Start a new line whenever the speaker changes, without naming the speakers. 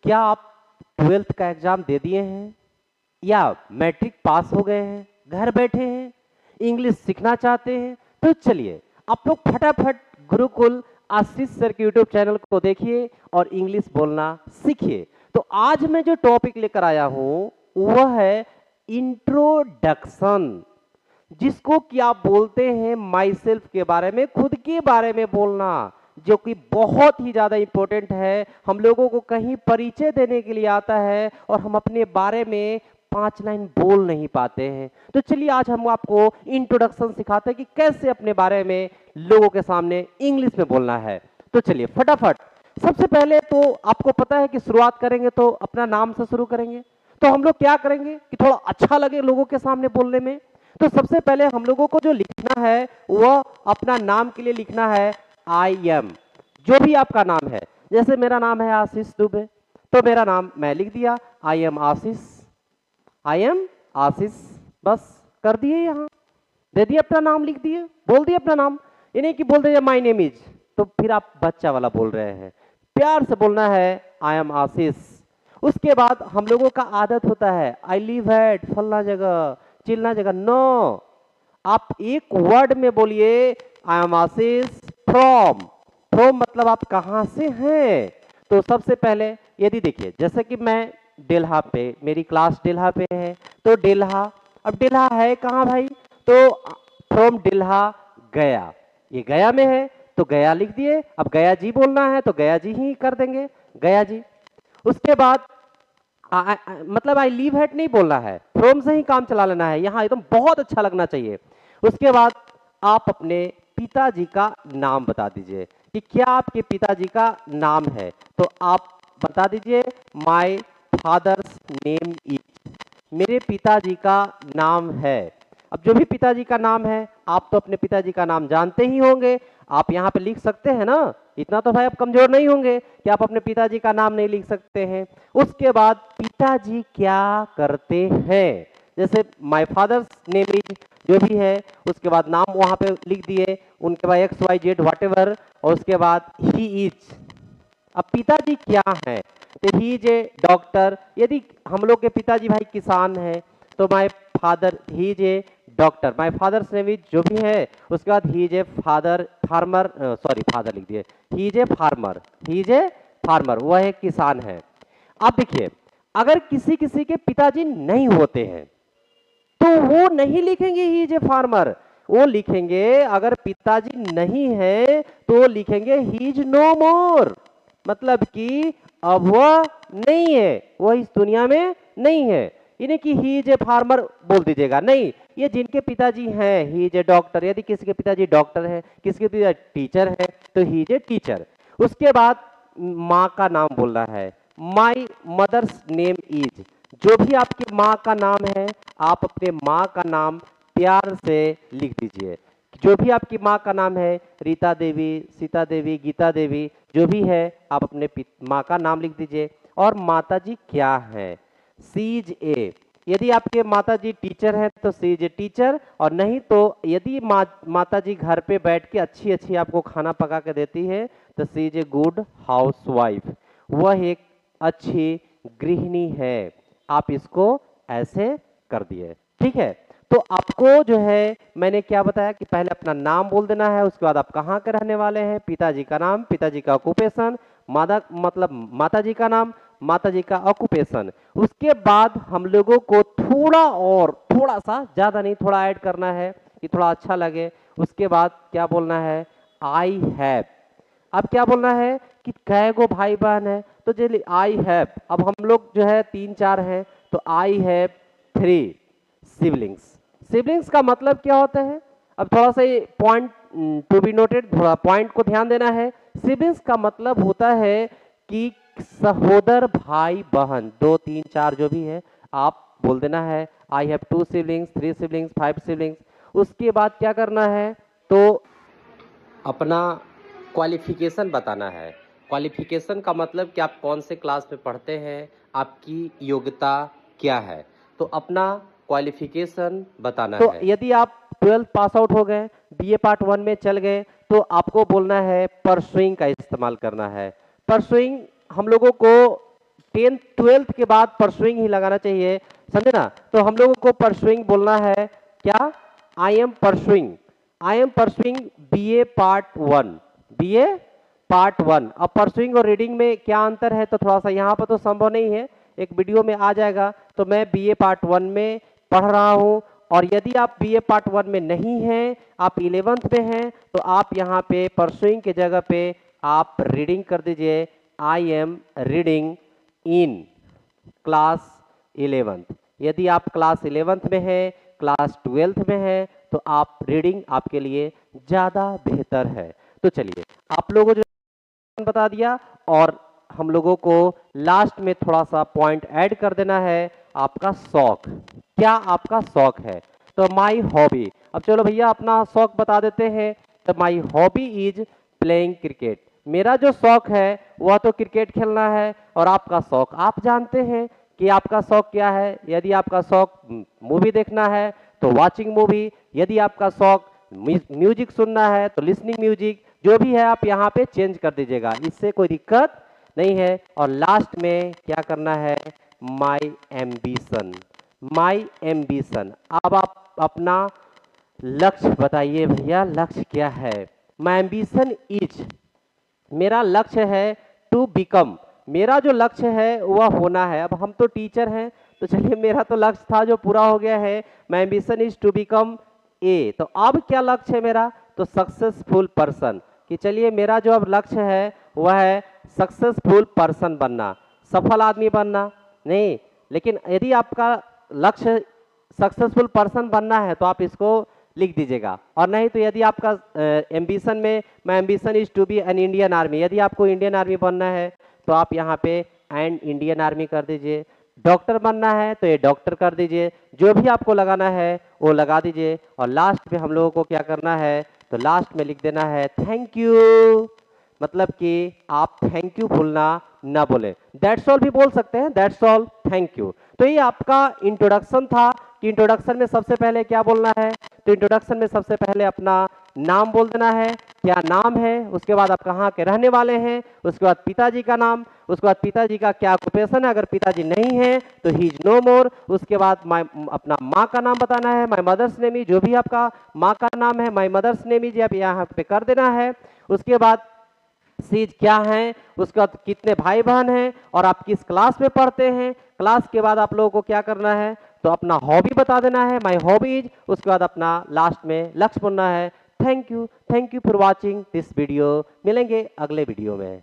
क्या आप 12th का एग्जाम दे दिए हैं या मैट्रिक पास हो गए हैं, घर बैठे हैं, इंग्लिश सीखना चाहते हैं? तो चलिए आप लोग फटाफट गुरुकुल आशीष सर के यूट्यूब चैनल को देखिए और इंग्लिश बोलना सीखिए। तो आज मैं जो टॉपिक लेकर आया हूं वह है इंट्रोडक्शन, जिसको कि आप बोलते हैं माई सेल्फ के बारे में, खुद के बारे में बोलना, जो कि बहुत ही ज्यादा इंपॉर्टेंट है। हम लोगों को कहीं परिचय देने के लिए आता है और हम अपने बारे में 5 लाइन बोल नहीं पाते हैं। तो चलिए आज हम आपको इंट्रोडक्शन सिखाते हैं कि कैसे अपने बारे में लोगों के सामने इंग्लिश में बोलना है। तो चलिए फटाफट, सबसे पहले तो आपको पता है कि शुरुआत करेंगे तो अपना नाम से शुरू करेंगे। तो हम लोग क्या करेंगे कि थोड़ा अच्छा लगे लोगों के सामने बोलने में, तो सबसे पहले हम लोगों को जो लिखना है वह अपना नाम के लिए लिखना है आई एम, जो भी आपका नाम है। जैसे मेरा नाम है आशीष दुबे, तो मेरा नाम मैं लिख दिया I am Ashish, I am आशीष, बस कर दिए, यहाँ दे दिए, अपना नाम लिख दिए, बोल दिए अपना नाम। ये नहीं कि बोल दिए माई नेम इज, तो फिर आप बच्चा वाला बोल रहे हैं। प्यार से बोलना है आई एम आशीष। उसके बाद हम लोगों का आदत होता है आई लिव एट फलना जगह चिलना जगह, नो, आप एक वर्ड में बोलिए I am Ashish from. From मतलब आप कहां से हैं। तो सबसे पहले यदि देखिए, जैसे कि मैं डेल्हा पे, मेरी क्लास डेल्हा पे है, तो डेल्हा, अब डेल्हा है कहाँ भाई, तो फ्रॉम डेल्हा गया, ये गया में है तो गया लिख दिए। अब गया जी बोलना है तो गया जी ही कर देंगे, गया जी। उसके बाद मतलब आई लीव हैट नहीं बोलना है, फ्रॉम से ही काम चला लेना है, यहाँ एकदम बहुत अच्छा लगना चाहिए। उसके बाद आप अपने पिताजी का नाम बता दीजिए कि क्या आपके पिताजी का नाम है, तो आप बता दीजिए माय फादर्स नेम इज, मेरे पिताजी का नाम है। अब जो भी पिताजी का नाम है, आप तो अपने पिताजी का नाम जानते ही होंगे, आप यहाँ पे लिख सकते हैं ना, इतना तो भाई आप कमजोर नहीं होंगे कि आप अपने पिताजी का नाम नहीं लिख सकते हैं। उसके बाद पिताजी क्या करते हैं, जैसे माय फादर्स नेम इज जो भी है, उसके बाद नाम वहां पे लिख दिए, उनके बाद X Y Z whatever, और उसके बाद ही इज। अब पिताजी क्या है, तो ही इज ए डॉक्टर। यदि हम लोग के पिताजी भाई किसान है तो my father he is a doctor, my father's name is जो भी है, उसके बाद he is a father farmer, sorry father लिख दिए, he is a farmer, he is a farmer, वह एक किसान है। अब देखिए, अगर किसी किसी के पिताजी नहीं होते हैं तो वो नहीं लिखेंगे ही इज ए फार्मर, वो लिखेंगे, अगर पिताजी नहीं है तो लिखेंगे ही इज नो मोर, मतलब कि अब वह नहीं है, वह इस दुनिया में नहीं है। इन्हें कि ही इज ए फार्मर बोल दीजिएगा नहीं, ये जिनके पिताजी हैं ही इज ए डॉक्टर, यदि किसी के पिताजी डॉक्टर है, किसी के पिताजी टीचर है तो ही इज ए टीचर। उसके बाद माँ का नाम बोलना है, माई मदर्स नेम इज, जो भी आपकी माँ का नाम है आप अपने माँ का नाम प्यार से लिख दीजिए। जो भी आपकी माँ का नाम है, रीता देवी, सीता देवी, गीता देवी, जो भी है आप अपने माँ का नाम लिख दीजिए। और माता जी क्या है, सीज ए, यदि आपके माता जी टीचर हैं तो सीज ए टीचर, और नहीं तो यदि माता जी घर पे बैठ के अच्छी अच्छी आपको खाना पका के देती है तो she's a good housewife, वह एक अच्छी गृहिणी है। आप इसको ऐसे कर दिए, ठीक है। तो आपको जो है मैंने क्या बताया कि पहले अपना नाम बोल देना है, उसके बाद आप कहाँ के रहने वाले हैं, पिताजी का नाम, पिताजी का ऑक्यूपेशन, मतलब माताजी का नाम, माताजी का ऑक्यूपेशन। उसके बाद हम लोगों को थोड़ा और थोड़ा सा, ज्यादा नहीं, थोड़ा ऐड करना है कि थोड़ा अच्छा लगे। उसके बाद क्या बोलना है, आई हैव। अब क्या बोलना है कि कै गो भाई बहन है, तो चलिए आई हैव, अब हम लोग जो है 3-4 हैं तो आई हैव 3 सिबलिंग्स। सिबलिंग्स का मतलब क्या होता है, अब थोड़ा सा ये पॉइंट टू बी नोटेड, थोड़ा पॉइंट को ध्यान देना है। सिबलिंग्स का मतलब होता है कि सहोदर भाई बहन, 2-3-4 जो भी है आप बोल देना है I have 2 siblings, 3 siblings, 5 siblings. उसके बाद क्या करना है, तो अपना क्वालिफिकेशन बताना है। क्वालिफिकेशन का मतलब कि आप कौन से क्लास में पढ़ते हैं, आपकी योग्यता क्या है, तो अपना क्वालिफिकेशन बताना तो है। यदि आप 12th पास आउट हो गए, बीए पार्ट 1 में चल गए, तो आपको बोलना है परसुइंग का इस्तेमाल करना है। परसुइंग हम लोगों को 10th 12th के बाद परसुइंग ही लगाना चाहिए, समझे ना। तो हम लोगों को परसुइंग बोलना है क्या, I am pursuing BA part 1, BA part 1। अब परसुइंग और रीडिंग में क्या अंतर है, तो थोड़ा सा यहाँ पर तो संभव नहीं है, एक वीडियो में आ जाएगा। तो मैं बीए पार्ट 1 में पढ़ रहा हूँ, और यदि आप बीए पार्ट 1 में नहीं हैं, आप 11th में हैं, तो आप यहाँ पे परसुइंग के जगह पे आप रीडिंग कर दीजिए, I am reading in class 11th। यदि आप क्लास 11th में हैं, क्लास 12th में हैं, तो आप रीडिंग आपके लिए ज़्यादा बेहतर है। तो चलिए, आप लोगों को जो बता दिया, और हम लोगों को लास्ट में थोड़ा सा पॉइंट ऐड कर देना है, आपका शौक, क्या आपका शौक है। तो माई हॉबी, अब चलो भैया अपना शौक बता देते हैं। तो my hobby is playing cricket, मेरा जो शौक है वह तो क्रिकेट खेलना है। और आपका शौक आप जानते हैं कि आपका शौक क्या है। यदि आपका शौक मूवी देखना है तो वॉचिंग मूवी, यदि आपका शौक म्यूजिक सुनना है तो लिसनिंग म्यूजिक, जो भी है आप यहाँ पे चेंज कर दीजिएगा, इससे कोई दिक्कत नहीं है। और लास्ट में क्या करना है, माई एम्बिशन, माई एम्बिशन। अब आप अपना लक्ष्य बताइए भैया, लक्ष्य क्या है। माई एम्बिशन इज, मेरा लक्ष्य है टू बिकम, मेरा जो लक्ष्य है वह होना है। अब हम तो टीचर हैं, तो चलिए मेरा तो लक्ष्य था जो पूरा हो गया है। My ambition is to become a, तो अब क्या लक्ष्य है मेरा, तो सक्सेसफुल पर्सन। कि चलिए मेरा जो अब लक्ष्य है वह है सक्सेसफुल पर्सन बनना, सफल आदमी बनना नहीं। लेकिन यदि आपका लक्ष्य सक्सेसफुल पर्सन बनना है तो आप इसको लिख दीजिएगा, और नहीं तो यदि आपका एम्बिशन में my ambition is to be an Indian army, यदि आपको इंडियन आर्मी बनना है तो आप यहाँ पे एंड इंडियन आर्मी कर दीजिए। डॉक्टर बनना है तो ये डॉक्टर कर दीजिए, जो भी आपको लगाना है वो लगा दीजिए। और लास्ट में हम लोगों को क्या करना है, तो लास्ट में लिख देना है थैंक यू, मतलब कि आप थैंक यू भूलना ना बोले, दैट्स ऑल भी बोल सकते हैं, दैट्स ऑल, थैंक यू। तो ये आपका इंट्रोडक्शन था कि इंट्रोडक्शन में सबसे पहले क्या बोलना है। तो इंट्रोडक्शन में सबसे पहले अपना नाम बोल देना है, क्या नाम है, उसके बाद आप कहाँ के रहने वाले हैं, उसके बाद पिताजी का नाम, उसके बाद पिताजी का क्या ऑक्यूपेशन है, अगर पिताजी नहीं है तो ही इज नो मोर। उसके बाद अपना माँ का नाम बताना है, माई मदर्स नेम इज, जो भी आपका माँ का नाम है माई मदर्स नेम इज आप यहाँ पे कर देना है। उसके बाद सीज क्या है, उसके बाद कितने भाई बहन हैं और आप किस क्लास में पढ़ते हैं। क्लास के बाद आप लोगों को क्या करना है, तो अपना हॉबी बता देना है, माई हॉबीज। उसके बाद अपना लास्ट में लक्ष्य बोलना है। Thank you for watching this video, मिलेंगे अगले वीडियो में।